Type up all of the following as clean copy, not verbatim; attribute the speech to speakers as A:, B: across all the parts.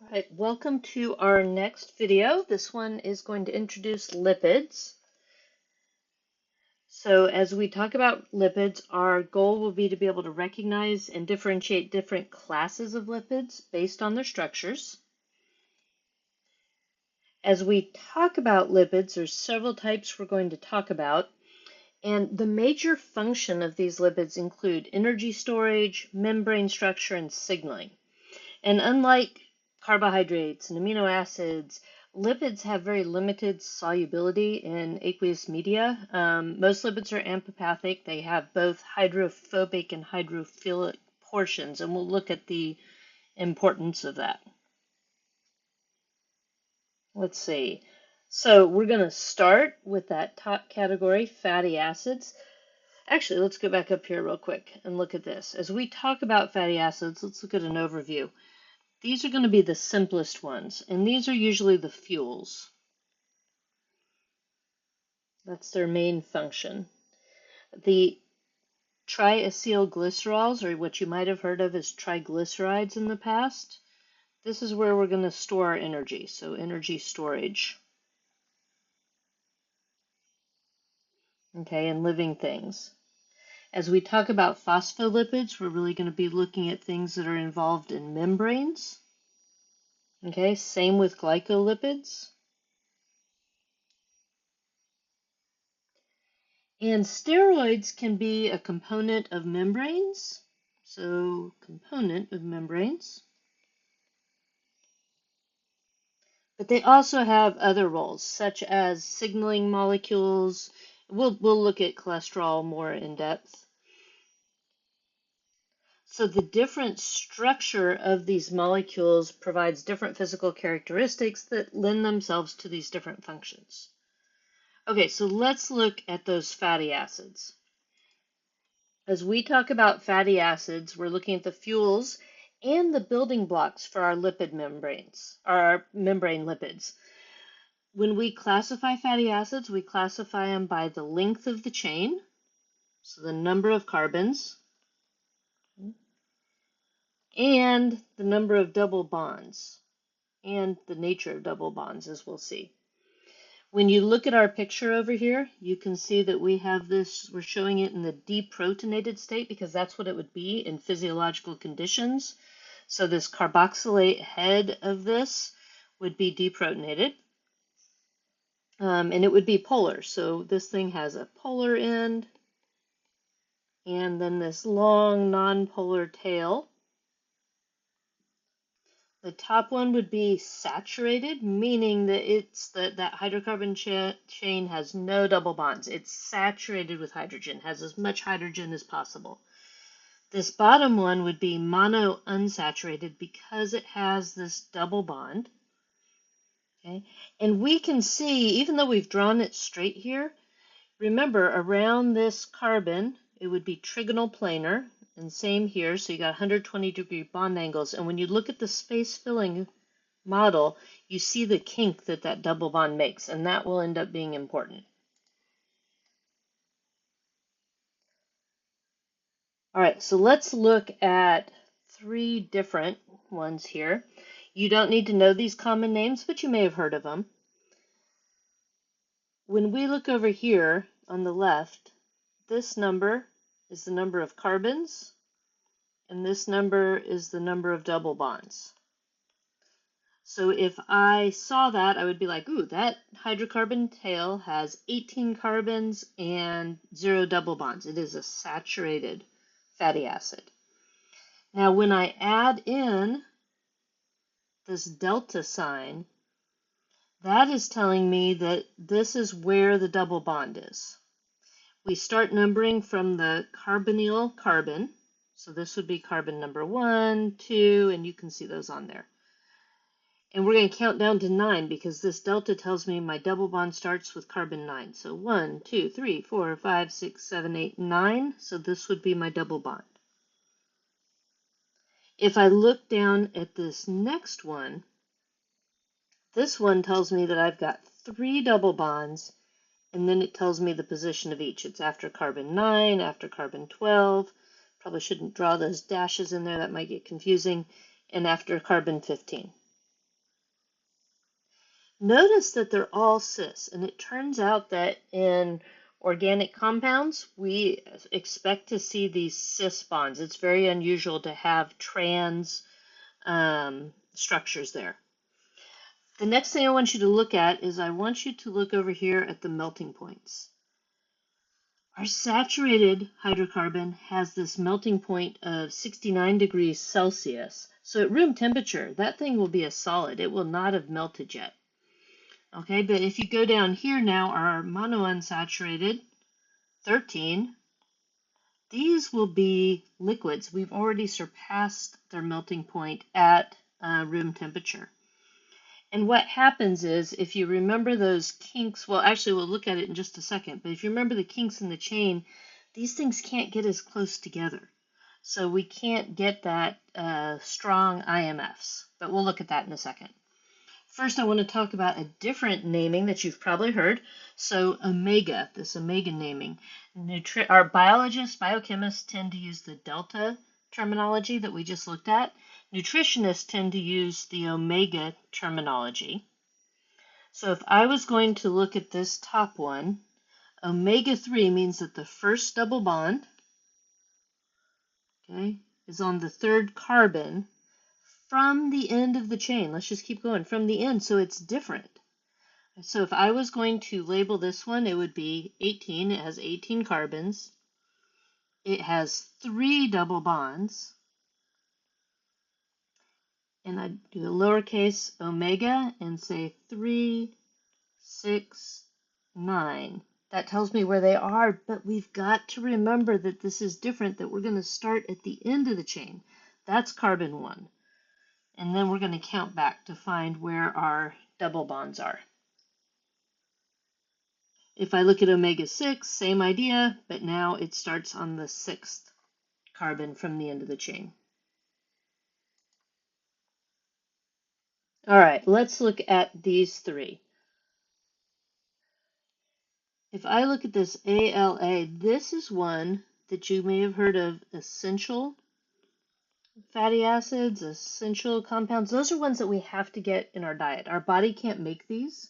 A: All right, welcome to our next video. This one is going to introduce lipids. So as we talk about lipids, our goal will be to be able to recognize and differentiate different classes of lipids based on their structures. As we talk about lipids, there's several types we're going to talk about, and the major function of these lipids include energy storage, membrane structure, and signaling. And unlike carbohydrates and amino acids, lipids have very limited solubility in aqueous media. Most lipids are amphipathic. They have both hydrophobic and hydrophilic portions, and we'll look at the importance of that. Let's see. So we're going to start with that top category, fatty acids. Actually, let's go back up here real quick and look at this. As we talk about fatty acids, let's look at an overview. These are going to be the simplest ones, and these are usually the fuels. That's their main function. The triacylglycerols, or what you might have heard of as triglycerides in the past, this is where we're going to store our energy, so energy storage. Okay, and living things. As we talk about phospholipids, we're really going to be looking at things that are involved in membranes. Okay, same with glycolipids. And steroids can be a component of membranes. So, component of membranes. But they also have other roles, such as signaling molecules. We'll look at cholesterol more in depth. So the different structure of these molecules provides different physical characteristics that lend themselves to these different functions. Okay, so let's look at those fatty acids. As we talk about fatty acids, we're looking at the fuels and the building blocks for our lipid membranes, our membrane lipids. When we classify fatty acids, we classify them by the length of the chain, so the number of carbons, and the number of double bonds, and the nature of double bonds, as we'll see. When you look at our picture over here, you can see that we have this, we're showing it in the deprotonated state because that's what it would be in physiological conditions. So this carboxylate head of this would be deprotonated, and it would be polar. So this thing has a polar end, and then this long nonpolar tail. The top one would be saturated, meaning that that hydrocarbon chain has no double bonds. It's saturated with hydrogen, has as much hydrogen as possible. This bottom one would be monounsaturated because it has this double bond. Okay? And we can see, even though we've drawn it straight here, remember around this carbon, it would be trigonal planar. And same here, so you got 120-degree bond angles. And when you look at the space filling model, you see the kink that that double bond makes, and that will end up being important. All right, so let's look at three different ones here. You don't need to know these common names, but you may have heard of them. When we look over here on the left, this number is the number of carbons, and this number is the number of double bonds. So if I saw that, I would be like, ooh, that hydrocarbon tail has 18 carbons and 0 double bonds. It is a saturated fatty acid. Now, when I add in this delta sign, that is telling me that this is where the double bond is. We start numbering from the carbonyl carbon. So this would be carbon number 1, 2, and you can see those on there. And we're going to count down to 9 because this delta tells me my double bond starts with carbon 9. So 1, 2, 3, 4, 5, 6, 7, 8, 9. So this would be my double bond. If I look down at this next one, this one tells me that I've got 3 double bonds, and then it tells me the position of each. It's after carbon 9, after carbon 12. Probably shouldn't draw those dashes in there, that might get confusing, and after carbon 15. Notice that they're all cis, and it turns out that in organic compounds, we expect to see these cis bonds. It's very unusual to have trans structures there. The next thing I want you to look at is I want you to look over here at the melting points. Our saturated hydrocarbon has this melting point of 69 degrees Celsius. So at room temperature, that thing will be a solid. It will not have melted yet. Okay, but if you go down here now, our monounsaturated, 13, these will be liquids. We've already surpassed their melting point at room temperature. And what happens is, if you remember those kinks, well, actually, we'll look at it in just a second, but if you remember the kinks in the chain, these things can't get as close together. So we can't get that strong IMFs, but we'll look at that in a second. First, I want to talk about a different naming that you've probably heard. So omega, this omega naming. Our biologists, biochemists tend to use the delta terminology that we just looked at. Nutritionists tend to use the omega terminology. So if I was going to look at this top one, omega-3 means that the first double bond, okay, is on the third carbon from the end of the chain. Let's just keep going from the end, so it's different. So if I was going to label this one, it would be 18. It has 18 carbons. It has 3 double bonds. And I'd do a lowercase omega and say 3, 6, 9. That tells me where they are, but we've got to remember that this is different, that we're going to start at the end of the chain. That's carbon 1. And then we're going to count back to find where our double bonds are. If I look at omega-6, same idea, but now it starts on the 6th carbon from the end of the chain. All right, let's look at these 3. If I look at this ALA, this is one that you may have heard of, essential fatty acids, essential compounds. Those are ones that we have to get in our diet. Our body can't make these,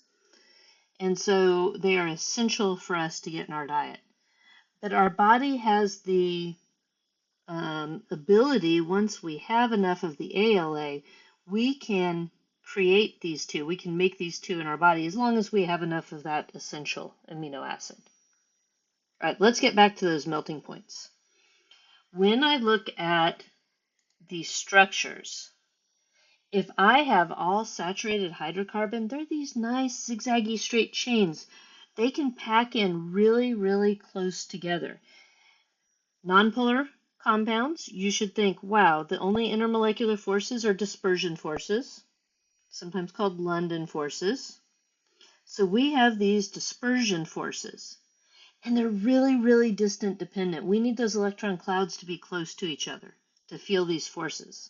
A: and so they are essential for us to get in our diet. But our body has the ability, once we have enough of the ALA, we can create these 2. We can make these 2 in our body as long as we have enough of that essential amino acid. All right, let's get back to those melting points. When I look at the structures, if I have all saturated hydrocarbon, they're these nice zigzaggy straight chains. They can pack in really, really close together. Nonpolar compounds, you should think, wow, the only intermolecular forces are dispersion forces, sometimes called London forces. So we have these dispersion forces, and they're really, really distant dependent. We need those electron clouds to be close to each other to feel these forces.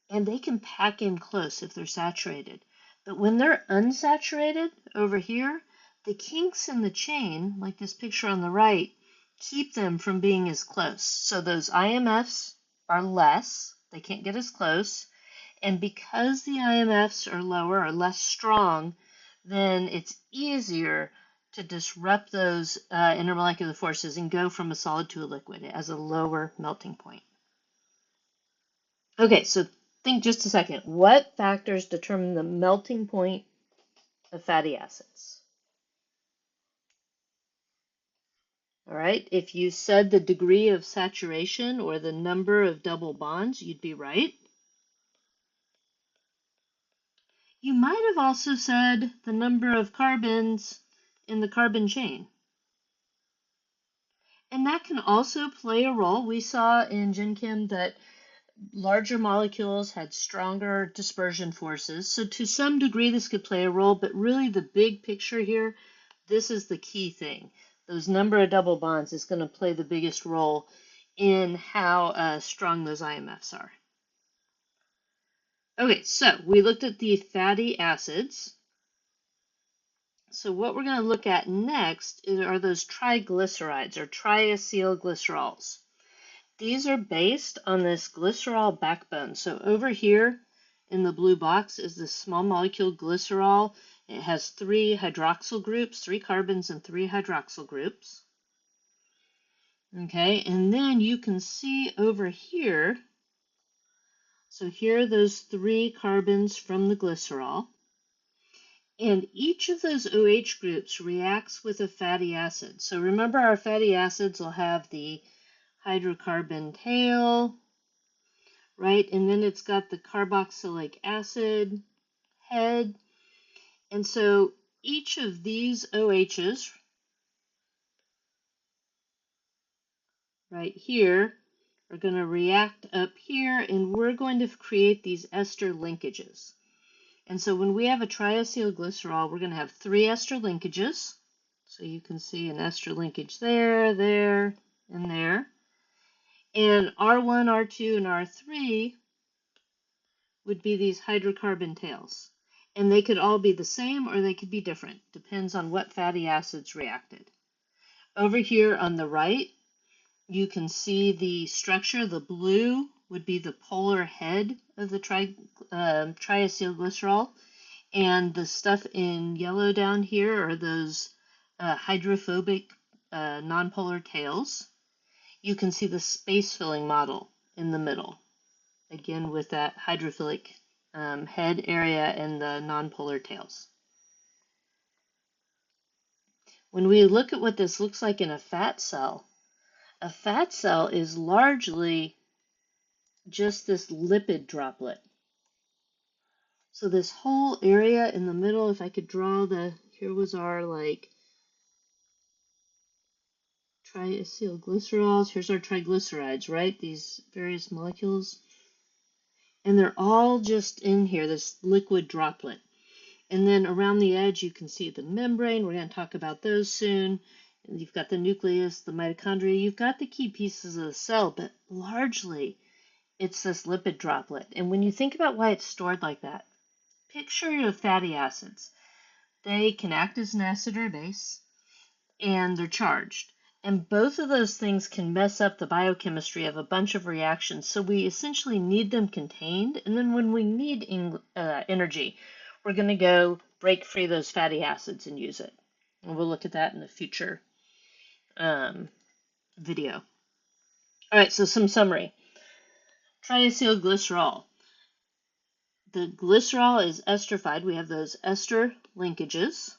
A: And they can pack in close if they're saturated. But when they're unsaturated over here, the kinks in the chain, like this picture on the right, keep them from being as close. So those IMFs are less, they can't get as close, and because the IMFs are lower or less strong, then it's easier to disrupt those intermolecular forces and go from a solid to a liquid. It has a lower melting point. Okay, so think just a second. What factors determine the melting point of fatty acids? All right, if you said the degree of saturation or the number of double bonds, you'd be right. You might have also said the number of carbons in the carbon chain. And that can also play a role. We saw in Gen Chem that larger molecules had stronger dispersion forces. So to some degree, this could play a role, but really the big picture here, this is the key thing. Those number of double bonds is going to play the biggest role in how strong those IMFs are. Okay, so we looked at the fatty acids. So what we're going to look at next are those triglycerides or triacylglycerols. These are based on this glycerol backbone. So over here, in the blue box is the small molecule glycerol. It has 3 hydroxyl groups, 3 carbons and 3 hydroxyl groups. Okay, and then you can see over here, so here are those 3 carbons from the glycerol. And each of those OH groups reacts with a fatty acid. So remember, our fatty acids will have the hydrocarbon tail, right? And then it's got the carboxylic acid head. And so each of these OHs right here are going to react up here, and we're going to create these ester linkages. And so when we have a triacylglycerol, we're going to have 3 ester linkages. So you can see an ester linkage there, there, and there. And R1, R2, and R3 would be these hydrocarbon tails. And they could all be the same or they could be different. Depends on what fatty acids reacted. Over here on the right, you can see the structure. The blue would be the polar head of the triacylglycerol. And the stuff in yellow down here are those hydrophobic nonpolar tails. You can see the space filling model in the middle, again with that hydrophilic head area and the nonpolar tails. When we look at what this looks like in a fat cell is largely just this lipid droplet. So this whole area in the middle, if I could draw here was our triacylglycerols, here's our triglycerides, right? These various molecules. And they're all just in here, this liquid droplet. And then around the edge, you can see the membrane. We're going to talk about those soon. And you've got the nucleus, the mitochondria. You've got the key pieces of the cell, but largely it's this lipid droplet. And when you think about why it's stored like that, picture your fatty acids. They can act as an acid or a base, and they're charged. And both of those things can mess up the biochemistry of a bunch of reactions. So we essentially need them contained. And then when we need energy, we're going to go break free those fatty acids and use it. And we'll look at that in a future video. All right, so some summary. Triacylglycerol. The glycerol is esterified. We have those ester linkages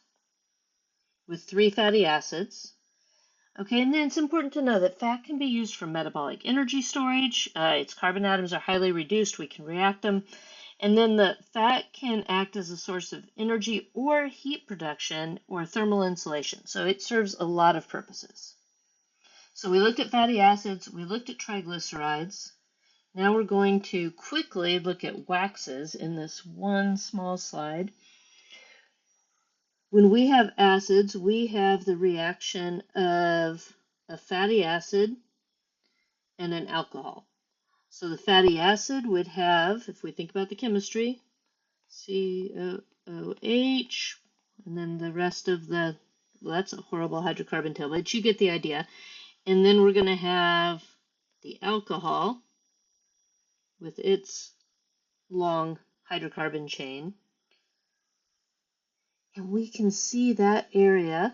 A: with 3 fatty acids. Okay, and then it's important to know that fat can be used for metabolic energy storage. Its carbon atoms are highly reduced. We can react them. And then the fat can act as a source of energy or heat production or thermal insulation. So it serves a lot of purposes. So we looked at fatty acids. We looked at triglycerides. Now we're going to quickly look at waxes in this one small slide. When we have acids, we have the reaction of a fatty acid and an alcohol. So the fatty acid would have, if we think about the chemistry, COOH, and then the rest of well, that's a horrible hydrocarbon tail, but you get the idea. And then we're going to have the alcohol with its long hydrocarbon chain. And we can see that area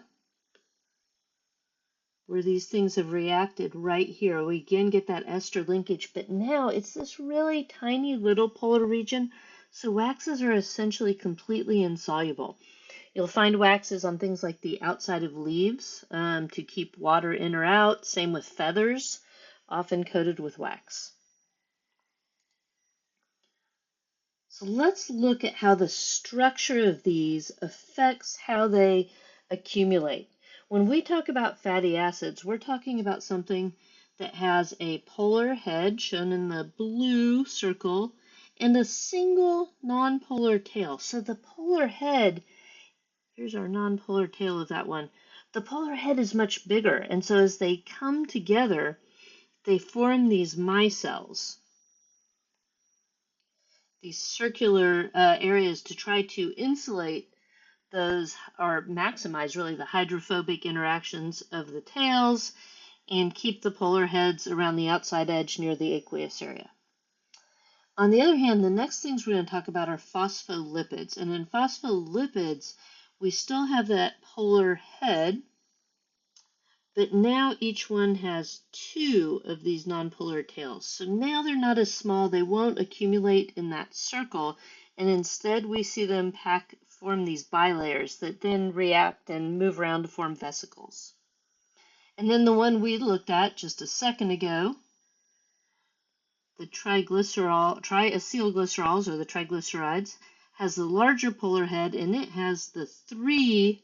A: where these things have reacted right here. We again get that ester linkage, but now it's this really tiny little polar region. So waxes are essentially completely insoluble. You'll find waxes on things like the outside of leaves to keep water in or out. Same with feathers, often coated with wax. So let's look at how the structure of these affects how they accumulate. When we talk about fatty acids, we're talking about something that has a polar head, shown in the blue circle, and a single nonpolar tail. So the polar head, here's our nonpolar tail of that one. The polar head is much bigger, and so as they come together, they form these micelles. These circular areas to try to insulate those or maximize really the hydrophobic interactions of the tails and keep the polar heads around the outside edge near the aqueous area. On the other hand, the next things we're going to talk about are phospholipids. And in phospholipids, we still have that polar head, but now each one has two of these nonpolar tails. So now they're not as small, they won't accumulate in that circle, and instead we see them form these bilayers that then react and move around to form vesicles. And then the one we looked at just a second ago, the triacylglycerols, or the triglycerides, has the larger polar head, and it has the three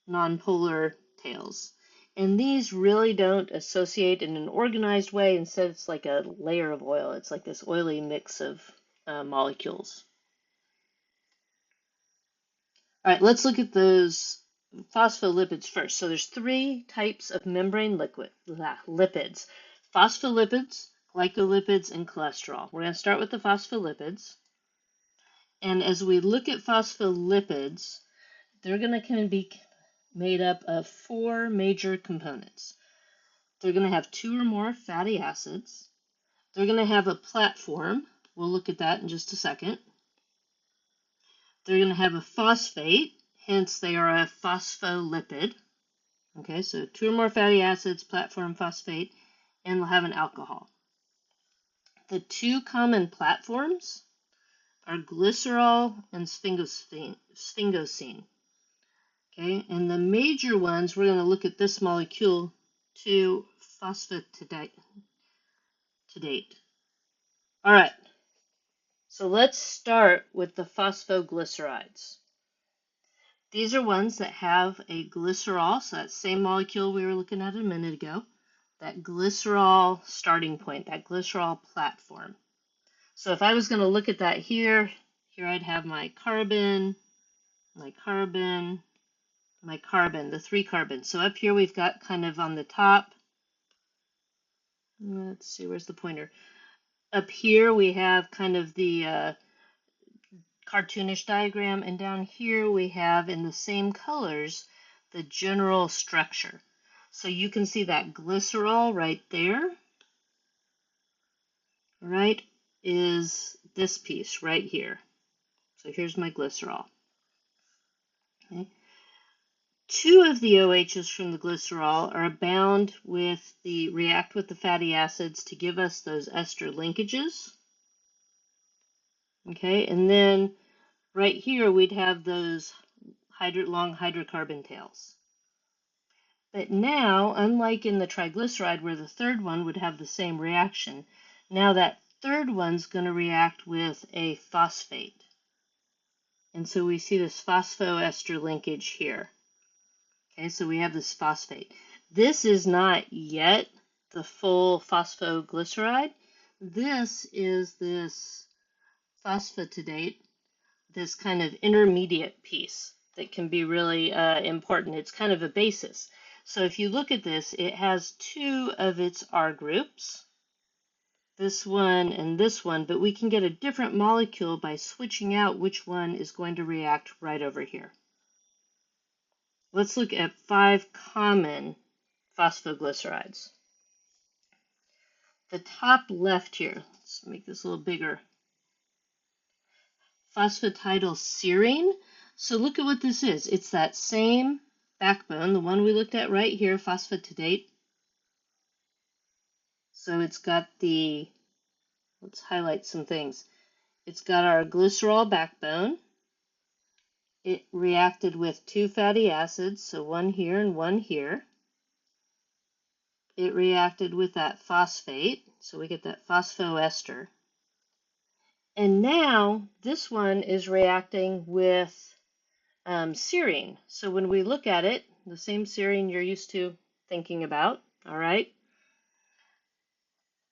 A: nonpolar tails. And these really don't associate in an organized way. Instead, it's like a layer of oil. It's like this oily mix of molecules. All right, let's look at those phospholipids first. So there's three types of membrane lipids: phospholipids, glycolipids, and cholesterol. We're going to start with the phospholipids. And as we look at phospholipids, they're going to kind of be made up of four major components. They're going to have two or more fatty acids. They're going to have a platform. We'll look at that in just a second. They're going to have a phosphate, hence they are a phospholipid. Okay, so two or more fatty acids, platform, phosphate, and they'll have an alcohol. The two common platforms are glycerol and sphingosine. Okay, and the major ones, we're going to look at this molecule, 2-phosphatidate. All right, so let's start with the phosphoglycerides. These are ones that have a glycerol, so that same molecule we were looking at a minute ago, that glycerol starting point, that glycerol platform. So if I was going to look at that here I'd have my carbon, my carbon, my carbon, the three carbons. So up here we've got kind of on the top, let's see, where's the pointer? Up here we have kind of the cartoonish diagram, and down here we have in the same colors the general structure. So you can see that glycerol right there, right, is this piece right here. So here's my glycerol. Okay. Two of the OHs from the glycerol are bound with react with the fatty acids to give us those ester linkages. Okay, and then right here we'd have those long hydrocarbon tails. But now, unlike in the triglyceride where the third one would have the same reaction, now that third one's going to react with a phosphate. And so we see this phosphoester linkage here. Okay, so we have this phosphate. This is not yet the full phosphoglyceride. This is this phosphatidate, this kind of intermediate piece that can be really important. It's kind of a basis. So if you look at this, it has two of its R groups, this one and this one, but we can get a different molecule by switching out which one is going to react right over here. Let's look at 5 common phosphoglycerides. The top left here, let's make this a little bigger. Phosphatidylserine. So look at what this is. It's that same backbone, the one we looked at right here, phosphatidate. So it's got let's highlight some things. It's got our glycerol backbone. It reacted with 2 fatty acids, so one here and one here. It reacted with that phosphate, so we get that phosphoester. And now this one is reacting with serine. So when we look at it, the same serine you're used to thinking about, all right,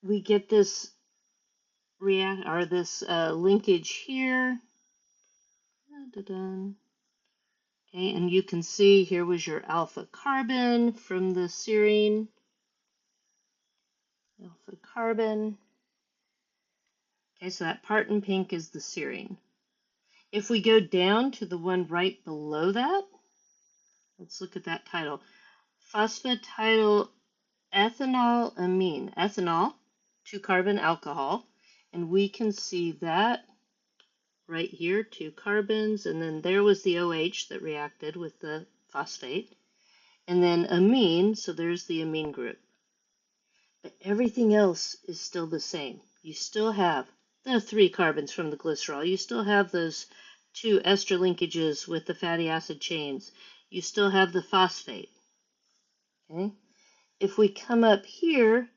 A: we get this linkage here. Okay, and you can see here was your alpha carbon from the serine. Alpha carbon. Okay, so that part in pink is the serine. If we go down to the one right below that, let's look at that title. Phosphatidylethanol amine. Ethanol, 2-carbon alcohol. And we can see that right here, 2 carbons, and then there was the OH that reacted with the phosphate. And then amine, so there's the amine group. But everything else is still the same. You still have the 3 carbons from the glycerol. You still have those 2 ester linkages with the fatty acid chains. You still have the phosphate. Okay? If we come up here,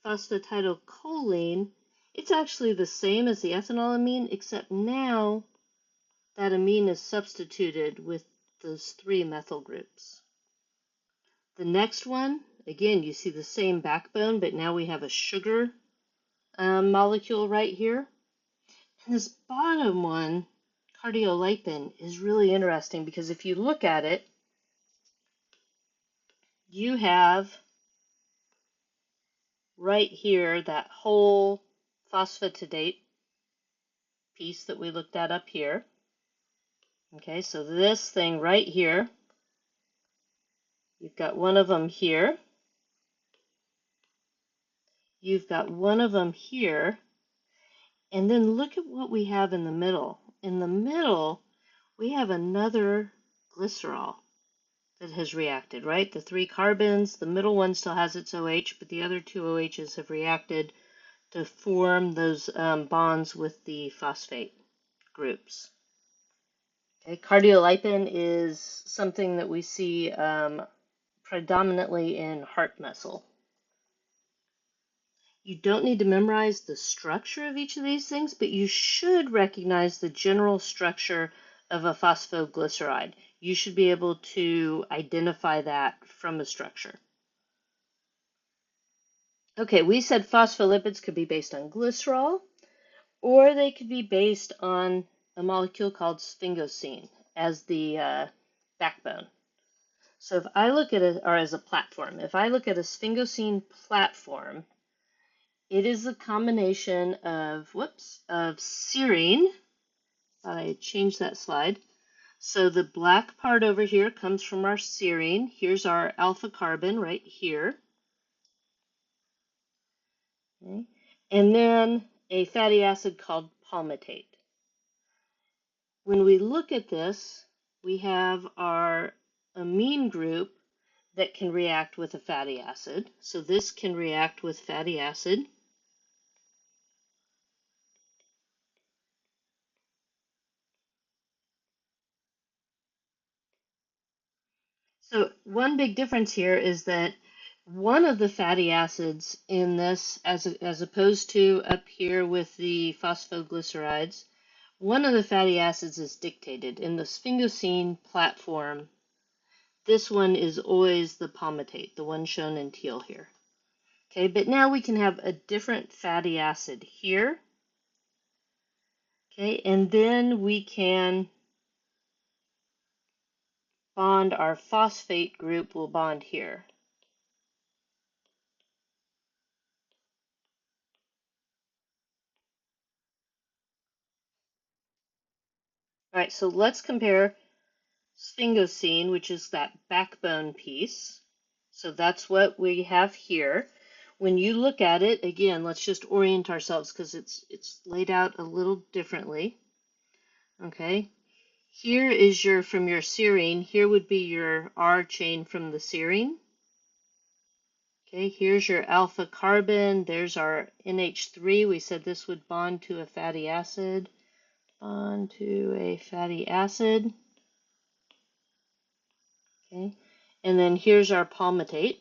A: phosphatidylcholine, it's actually the same as the ethanolamine, except now that amine is substituted with those 3 methyl groups. The next one, again, you see the same backbone, but now we have a sugar molecule right here. And this bottom one, cardiolipin, is really interesting because if you look at it, you have right here that whole phosphatidate piece that we looked at up here. Okay, so this thing right here, you've got one of them here. You've got one of them here. And then look at what we have in the middle. In the middle, we have another glycerol that has reacted, right? The 3 carbons, the middle one still has its OH, but the other 2 OHs have reacted to form those bonds with the phosphate groups. Okay, cardiolipin is something that we see predominantly in heart muscle. You don't need to memorize the structure of each of these things, but you should recognize the general structure of a phosphoglyceride. You should be able to identify that from a structure. Okay, we said phospholipids could be based on glycerol, or they could be based on a molecule called sphingosine as the backbone. So if I look at it, or as a platform, if I look at a sphingosine platform, it is a combination of, of serine. Thought I had changed that slide. So the black part over here comes from our serine. Here's our alpha carbon right here. Okay. And then a fatty acid called palmitate. When we look at this, we have our amine group that can react with a fatty acid. So this can react with fatty acid. So one big difference here is that one of the fatty acids in this, as opposed to up here with the phosphoglycerides, one of the fatty acids is dictated. In the sphingosine platform, this one is always the palmitate, the one shown in teal here. Okay, but now we can have a different fatty acid here. Okay, and then we can bond our phosphate group will bond here. All right, so let's compare sphingosine, which is that backbone piece. So that's what we have here. When you look at it, again, let's just orient ourselves because it's laid out a little differently. Okay, here is from your serine. Here would be your R chain from the serine. Okay, here's your alpha carbon. There's our NH3. We said this would bond to a fatty acid. Bond to a fatty acid. Okay, and then here's our palmitate.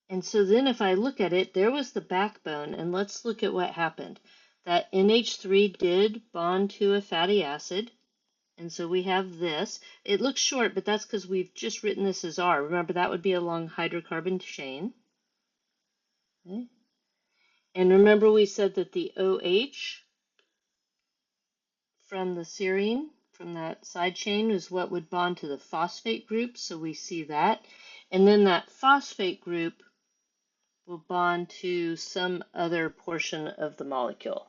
A: And so then if I look at it, there was the backbone, and let's look at what happened. That NH3 did bond to a fatty acid, and so we have this. It looks short, but that's because we've just written this as R. Remember, that would be a long hydrocarbon chain. Okay. And remember we said that the OH from the serine, from that side chain, is what would bond to the phosphate group, so we see that. And then that phosphate group will bond to some other portion of the molecule.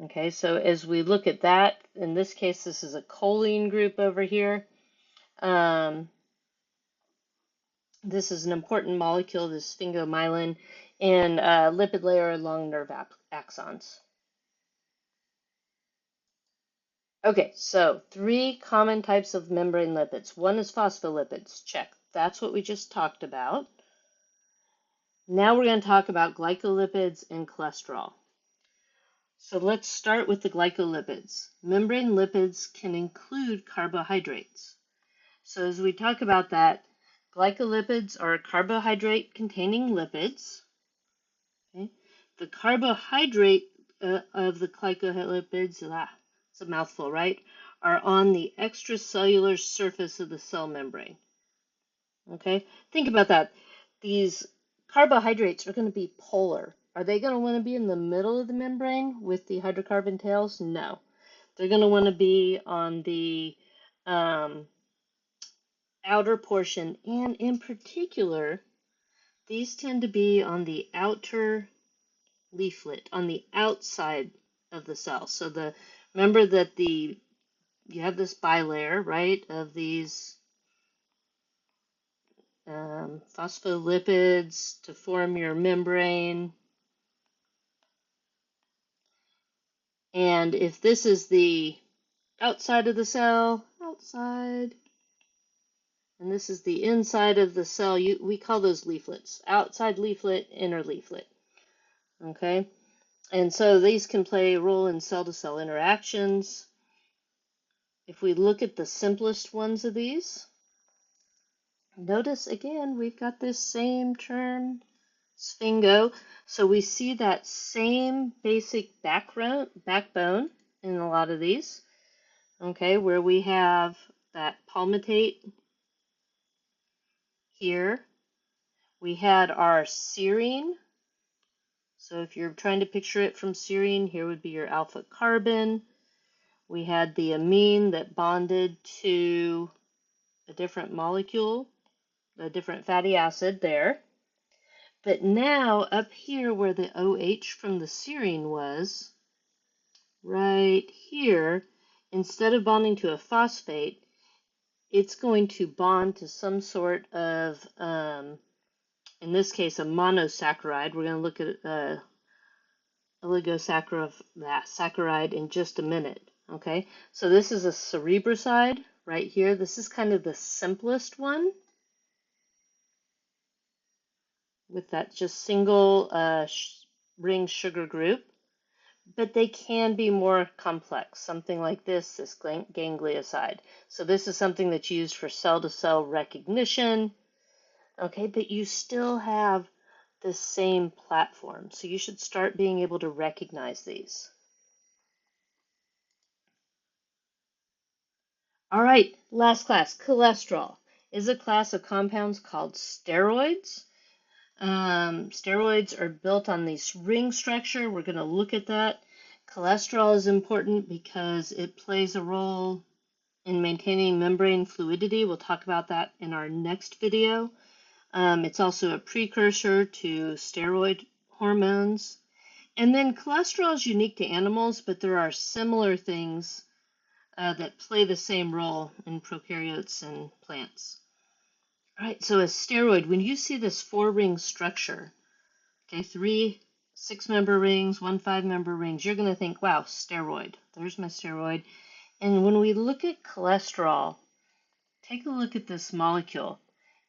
A: Okay, so as we look at that, in this case, this is a choline group over here. This is an important molecule, this sphingomyelin, and lipid layer along nerve axons. Okay, so 3 common types of membrane lipids. One is phospholipids. Check. That's what we just talked about. Now we're going to talk about glycolipids and cholesterol. So let's start with the glycolipids. Membrane lipids can include carbohydrates. So as we talk about that, glycolipids are carbohydrate-containing lipids. Okay? The carbohydrate of the glycolipids, it's a mouthful, right, are on the extracellular surface of the cell membrane. Okay? Think about that. These carbohydrates are going to be polar. Are they going to want to be in the middle of the membrane with the hydrocarbon tails? No. They're going to want to be on the outer portion, and in particular, these tend to be on the outer leaflet, on the outside of the cell. So remember that you have this bilayer, right, of these phospholipids to form your membrane. And if this is the outside of the cell, outside, and this is the inside of the cell, we call those leaflets. Outside leaflet, inner leaflet. Okay? And so these can play a role in cell-to-cell interactions. If we look at the simplest ones of these, notice again we've got this same term, sphingo. So we see that same basic backbone in a lot of these. Okay, where we have that palmitate here. We had our serine. So if you're trying to picture it from serine, here would be your alpha carbon. We had the amine that bonded to a different molecule, a different fatty acid there. But now up here where the OH from the serine was, right here, instead of bonding to a phosphate, it's going to bond to some sort of, in this case, a monosaccharide. We're going to look at oligosaccharide in just a minute. Okay, so this is a cerebroside right here. This is kind of the simplest one with that just single ring sugar group, but they can be more complex. Something like this ganglioside. So this is something that's used for cell-to-cell recognition. Okay, but you still have the same platform, so you should start being able to recognize these. All right, last class, cholesterol is a class of compounds called steroids. Steroids are built on this ring structure. We're going to look at that. Cholesterol is important because it plays a role in maintaining membrane fluidity. We'll talk about that in our next video. It's also a precursor to steroid hormones. And then cholesterol is unique to animals, but there are similar things that play the same role in prokaryotes and plants. All right, so a steroid, when you see this 4-ring structure, okay, 3 6-member rings, 1 5-member rings, you're going to think, wow, steroid. There's my steroid. And when we look at cholesterol, take a look at this molecule.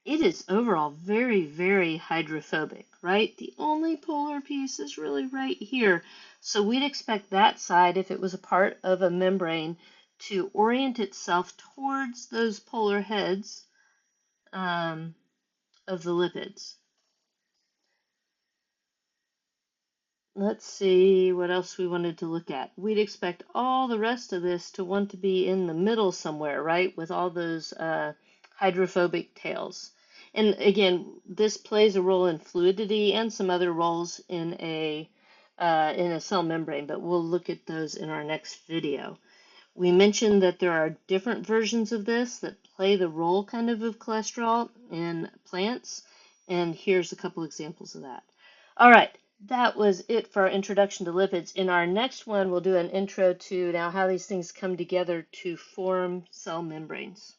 A: It is overall very, very hydrophobic, right? The only polar piece is really right here. So we'd expect that side, if it was a part of a membrane, to orient itself towards those polar heads of the lipids. Let's see what else we wanted to look at. We'd expect all the rest of this to want to be in the middle somewhere, right? With all those hydrophobic tails. And again, this plays a role in fluidity and some other roles in a cell membrane, but we'll look at those in our next video. We mentioned that there are different versions of this that play the role kind of cholesterol in plants, and here's a couple examples of that. All right, that was it for our introduction to lipids. In our next one, we'll do an intro to now how these things come together to form cell membranes.